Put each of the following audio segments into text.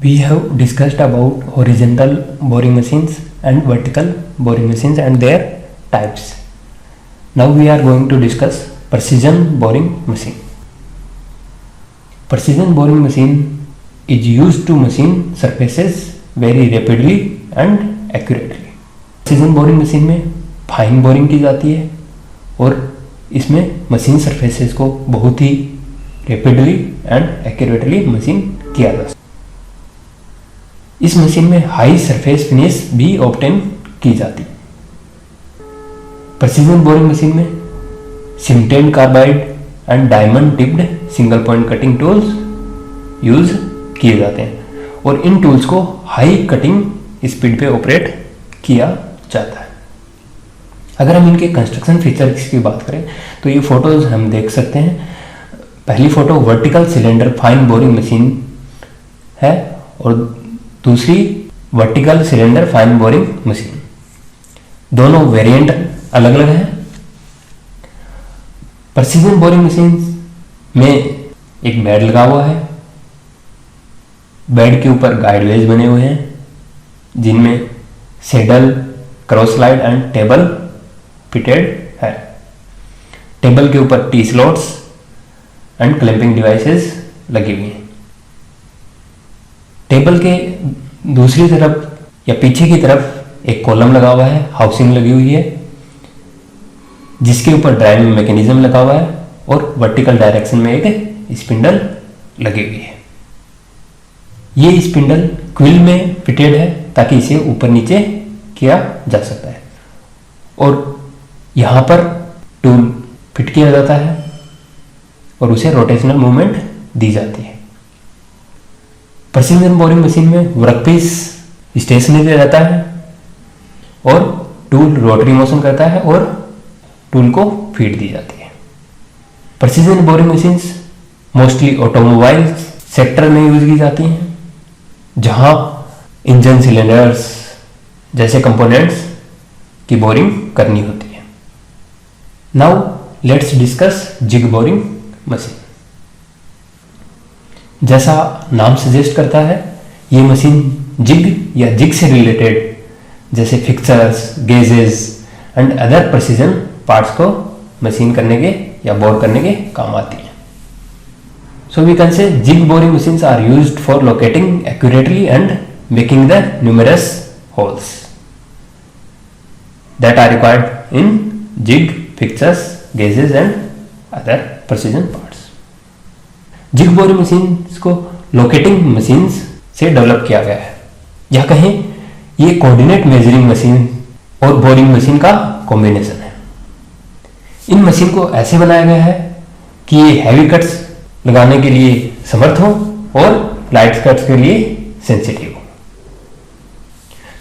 We have discussed about horizontal boring machines and vertical boring machines and their types. Now we are going to discuss precision boring machine. Precision boring machine is used to machine surfaces very rapidly and accurately. precision boring machine में fine boring की जाती है और इसमें machine surfaces को बहुत ही rapidly and accurately machine किया जा सकता है. इस मशीन में हाई सरफेस फिनिश भी ऑब्टेन की जाती है. प्रेसिजन बोरिंग मशीन में sintered carbide and diamond tipped single point cutting tools use किए जाते हैं और इन टूल्स को हाई कटिंग स्पीड पे ऑपरेट किया जाता है. अगर हम इनके कंस्ट्रक्शन फीचर्स की बात करें तो ये फोटोज हम देख सकते हैं. पहली photo vertical cylinder fine boring machine है और दूसरी vertical cylinder fine boring machine. दोनों वेरिएंट अलग अलग हैं. प्रेसिजन बोरिंग मशीन में एक बेड लगा हुआ है. बेड के ऊपर गाइडवेज बने हुए हैं जिनमें saddle, cross slide and table fitted है. टेबल के ऊपर T slots and clamping devices लगी हुई हैं. टेबल के दूसरी तरफ या पीछे की तरफ एक कॉलम लगा हुआ है, हाउसिंग लगी हुई है जिसके ऊपर ड्राइविंग मैकेनिज्म लगा हुआ है और वर्टिकल डायरेक्शन में एक स्पिंडल लगी हुई है. ये स्पिंडल क्विल में फिटेड है ताकि इसे ऊपर नीचे किया जा सकता है और यहां पर टूल फिट किया जाता है और उसे रोटेशनल मूवमेंट दी जाती है. प्रेसिजन बोरिंग मशीन में वर्कपीस स्टेशनरी रहता है और टूल रोटरी मोशन करता है और टूल को फीड दी जाती है. Precision boring machines mostly automobile sector में यूज की जाती हैं जहां इंजन सिलेंडर्स जैसे कंपोनेंट्स की बोरिंग करनी होती है. Now let's discuss jig boring machine. जैसा नाम सजेस्ट करता है ये मशीन जिग या जिग से रिलेटेड जैसे fixtures, gauges and other precision parts को मशीन करने के या बोर करने के काम आती है. So we can say jig boring machines are used for locating accurately and making the numerous holes that are required in jig, fixtures, gauges and other precision parts. Jig boring machines को locating machines से develop किया गया है या कहें ये coordinate measuring machine और boring machine का कॉम्बिनेशन है. इन मशीन को ऐसे बनाया गया है कि ये हैवी कट्स लगाने के लिए समर्थ हो और लाइट कट्स के लिए सेंसिटिव हो.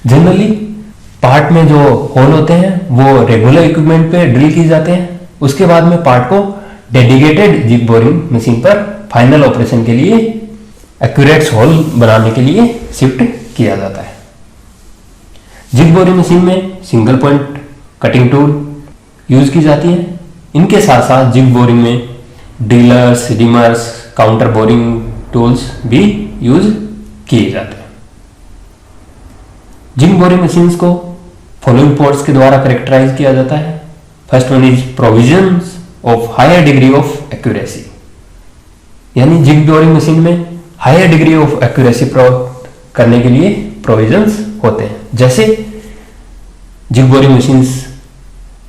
जनरली पार्ट में जो होल होते हैं वो रेगुलर इक्विपमेंट पे ड्रिल किए जाते हैं. उसके बाद में पार्ट को डेडिकेटेड जिग बोरिंग मशीन पर फाइनल ऑपरेशन के लिए एक्यूरेट होल बनाने के लिए शिफ्ट किया जाता है. जिग बोरिंग मशीन में single point cutting tool use की जाती है. इनके साथ साथ जिग बोरिंग में drillers, reamers, counter boring tools भी यूज किए जाते हैं. जिग बोरिंग मशीन्स को फॉलोइंग पोर्ट्स के द्वारा कैरेक्टराइज किया जाता है. First one is provisions of higher degree of accuracy. यानी जिग बोरिंग मशीन में हायर डिग्री ऑफ एक्यूरेसी प्राप्त करने के लिए प्रोविजंस होते हैं. जैसे जिग बोरिंग मशीन्स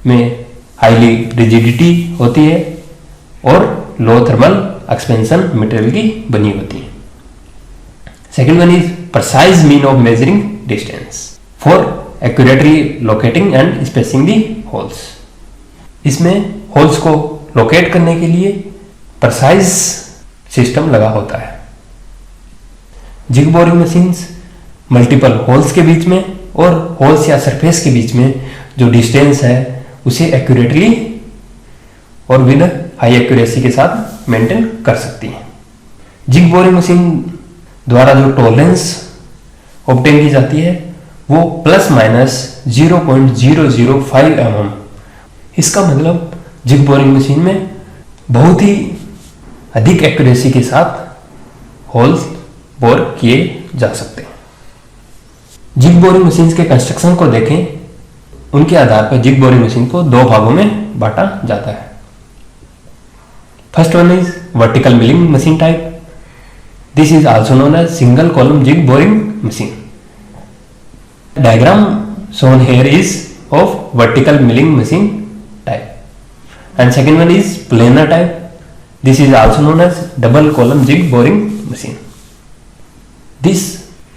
में हाईली रिजिडिटी होती है और लो थर्मल एक्सपेंशन मटेरियल की बनी होती है. Second one is precise mean of measuring distance for accurately locating and spacing the holes. इसमें होल्स को लोकेट करने के लिए प्रिसाइज सिस्टम लगा होता है. Jig boring machines multiple holes के बीच में और होल्स या सरफेस के बीच में जो डिस्टेंस है उसे एक्यूरेटली और विद हाई एक्यूरेसी के साथ मेंटेन कर सकती हैं. जिग बोरिंग मशीन द्वारा जो टॉलरेंस ऑब्टेन की जाती है वो प्लस माइनस 0.005 mm. इसका मतलब जिग बोरिंग मशीन में बहुत ही अधिक एक्यूरेसी के साथ होल्स बोर किए जा सकते हैं। जिग बोरिंग मशीन के कंस्ट्रक्शन को देखें, उनके आधार पर जिग बोरिंग मशीन को दो भागों में बांटा जाता है। First one is vertical milling machine type. This is also known as single column jig boring machine. Diagram shown here is of vertical milling machine type, and second one is planar type. This is also known as double column jig boring machine. This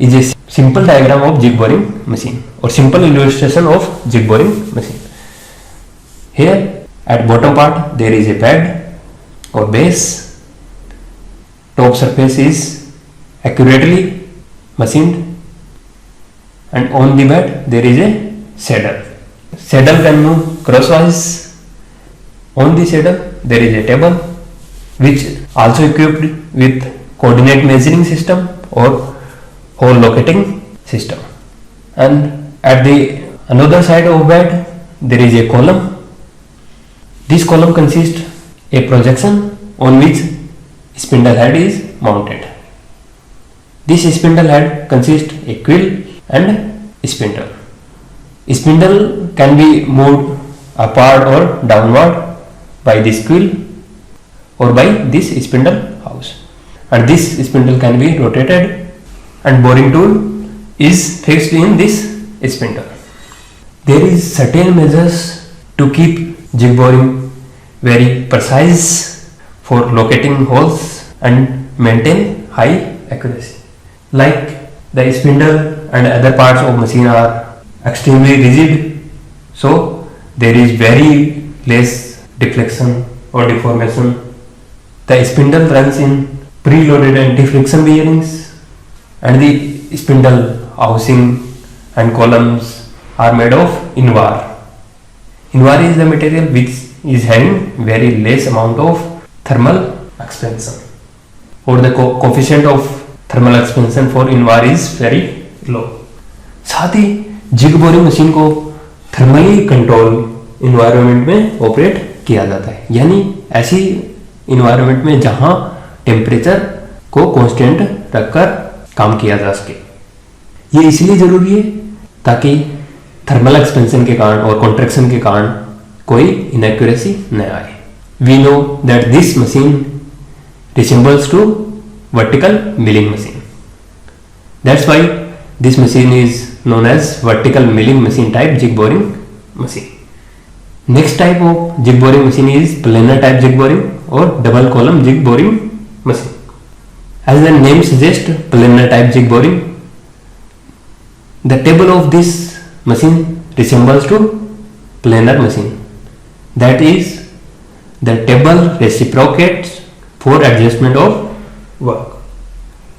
is a simple diagram of jig boring machine or simple illustration of jig boring machine. Here at bottom part there is a bed or base. Top surface is accurately machined, and on the bed there is a saddle. Saddle can move crosswise. On the saddle there is a table which also equipped with coordinate measuring system or hole locating system. And at the another side of bed there is a column. This column consists a projection on which spindle head is mounted. This spindle head consists a quill and spindle. Spindle can be moved upward or downward by this quill or by this spindle house, and this spindle can be rotated, and boring tool is fixed in this spindle. There is certain measures to keep jig boring very precise for locating holes and maintain high accuracy. Like the spindle and other parts of machine are extremely rigid, so there is very less deflection or deformation. The spindle runs in preloaded anti-friction bearings, and the spindle housing and columns are made of invar. Invar is the material which is having very less amount of thermal expansion, or the coefficient of thermal expansion for invar is very low. साथ ही zig boring machine को thermally control environment में operate किया जाता है, यानी ऐसी environment में जहां टेम्परेचर को कांस्टेंट रखकर काम किया जा सके। ये इसलिए जरूरी है ताकि थर्मल एक्सपेंशन के कारण और कॉन्ट्रैक्शन के कारण कोई इनएक्यूरेसी न आए। We know that this machine resembles to vertical milling machine. That's why this machine is known as vertical milling machine type jig boring machine. Next type of jig boring machine is planar type jig boring or double column jig boring machine. As the name suggests, planar type jig boring, the table of this machine resembles to planar machine. That is, the table reciprocates for adjustment of work,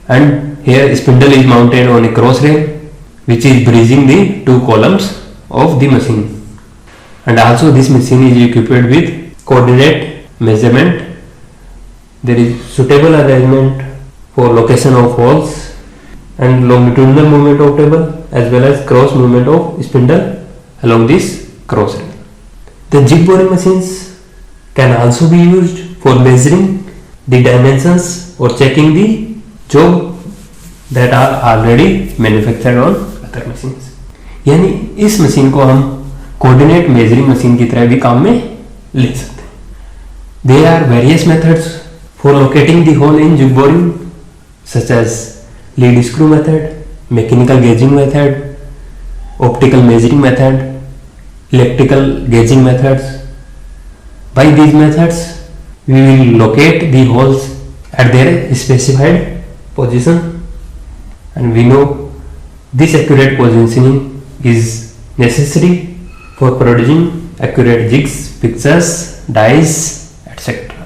and here spindle is mounted on a cross rail which is bridging the two columns of the machine, and also this machine is equipped with coordinate measurement. There is suitable arrangement for location of holes and longitudinal movement of table as well as cross movement of spindle along this cross rail. The jig boring machines can also be used for measuring the dimensions or checking the job that are already manufactured on other machines. यानी इस machine को हम coordinate measuring machine की तरह भी काम में ले सकते हैं। There are various methods for locating the hole in jig boring, such as lead screw method, mechanical gauging method, optical measuring method, electrical gauging methods. By these methods, we will locate the holes at their specified position, and we know this accurate positioning is necessary for producing accurate jigs, fixtures, dies, etc.